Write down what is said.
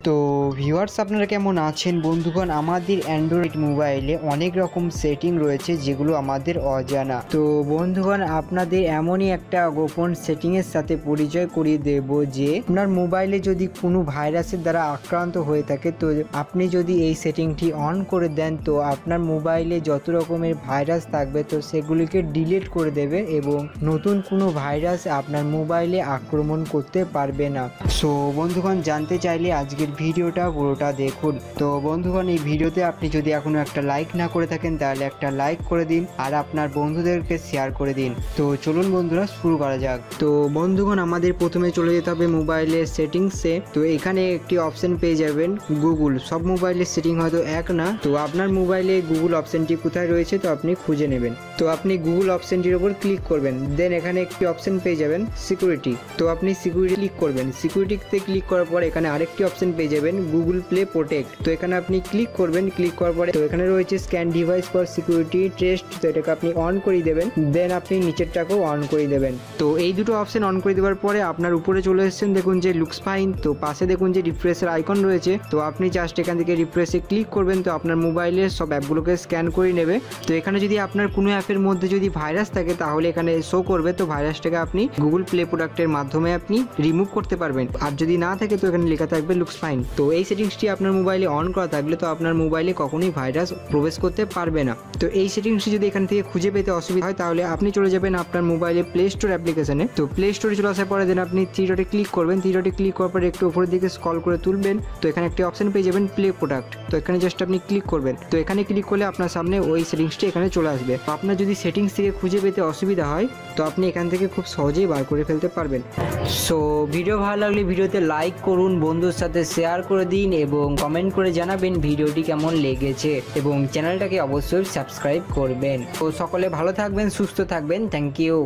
তো ভিউয়ার্স আপনারা কেমন আছেন বন্ধুগণ। আমাদের অ্যান্ড্রয়েড মোবাইলে অনেক রকম সেটিং রয়েছে যেগুলো আমাদের অজানা। তো বন্ধুগণ আপনাদের এমনই একটা গোপন সেটিংয়ের সাথে পরিচয় করিয়ে দেব যে আপনার মোবাইলে যদি কোনো ভাইরাসের দ্বারা আক্রান্ত হয়ে থাকে, তো আপনি যদি এই সেটিংটি অন করে দেন তো আপনার মোবাইলে যত রকমের ভাইরাস থাকবে তো সেগুলিকে ডিলিট করে দেবে এবং নতুন কোনো ভাইরাস আপনার মোবাইলে আক্রমণ করতে পারবে না। সো বন্ধুগণ জানতে চাইলে আজকের ভিডিওটা পুরোটা দেখুন। তো বন্ধুগণ এই ভিডিওতে আপনি যদি এখনো একটা লাইক না করে থাকেন তাহলে একটা লাইক করে দিন আর আপনার বন্ধুদেরকে শেয়ার করে দিন। তো চলুন বন্ধুরা শুরু করা যাক। তো বন্ধুগণ আমাদের প্রথমে চলে যেতে হবে মোবাইলের সেটিংসে। তো এখানে একটি অপশন পেয়ে যাবেন গুগল। সব মোবাইলের সেটিং হয়তো এক না, তো আপনার মোবাইলে গুগল অপশনটি কোথায় রয়েছে তো আপনি খুঁজে নেবেন। তো আপনি গুগল অপশনটির উপর ক্লিক করবেন, দেন এখানে একটি অপশন পেয়ে যাবেন সিকিউরিটি। তো আপনি সিকিউরিটি ক্লিক করবেন। সিকিউরিটিতে ক্লিক করার পর এখানে আরেকটি অপশন পেয়ে যাবেন গুগল প্লে প্রোটেক্ট। তো এখানে আপনি ক্লিক করবেন। ক্লিক করার পরে তো এখানে রয়েছে scan device for security test. তো এটাকে আপনি অন করে দেবেন, দেন আপনি নিচেরটাকেও অন করে দেবেন। তো এই দুটো অপশন অন করে দেওয়ার পরে আপনার উপরে চলে এসেছেন, দেখুন যে লুকস ফাইন। তো পাশে দেখুন যে রিফ্রেশের আইকন রয়েছে। তো আপনি জাস্ট এখান থেকে রিফ্রেশে ক্লিক করবেন। তো আপনার মোবাইলের সব অ্যাপগুলোকে স্ক্যান করে নেবে। তো এখানে যদি আপনার কোনো অ্যাপের মধ্যে যদি ভাইরাস থাকে তাহলে এখানে শো করবে। তো ভাইরাসটাকে আপনি গুগল প্লে প্রোডাক্টের মাধ্যমে আপনি রিমুভ করতে পারবেন। আর যদি না থাকে তো এখানে লেখা থাকবে লুকস ফাইন। তো এই সেটিংসটি আপনার মোবাইলে অন করা থাকলে তো আপনার মোবাইলে কখনোই ভাইরাস প্রবেশ করতে পারবে না। তো এই সেটিংসটি যদি এখান থেকে খুঁজে পেতে অসুবিধা হয় তাহলে আপনি চলে যাবেন আপনার মোবাইলে প্লে স্টোর অ্যাপ্লিকেশনে। তো প্লে স্টোরে চলে আসার পরে দেন আপনি থ্রি ডটে ক্লিক করবেন। থ্রি ডটে ক্লিক করার পরে একটু উপরের দিকে স্ক্রল করে তুলবেন। তো এখানে একটি অপশন পেয়ে যাবেন প্লে প্রোডাক্ট। তো এখানে জাস্ট আপনি ক্লিক করবেন। তো এখানে ক্লিক করলে আপনার সামনে ওই সেটিংসটি এখানে চলে আসবে। তো আপনার যদি সেটিংস থেকে খুঁজে পেতে অসুবিধা হয় তো আপনি এখান থেকে খুব সহজেই বার করে ফেলতে পারবেন। সো ভিডিও ভালো লাগলে ভিডিওতে লাইক করুন, বন্ধুর সাথে শেয়ার করে দিন এবং কমেন্ট করে জানাবেন ভিডিওটি কেমন লেগেছে এবং চ্যানেলটাকে অবশ্যই সাবস্ক্রাইব করবেন। তো সকলে ভালো থাকবেন, সুস্থ থাকবেন। Thank you.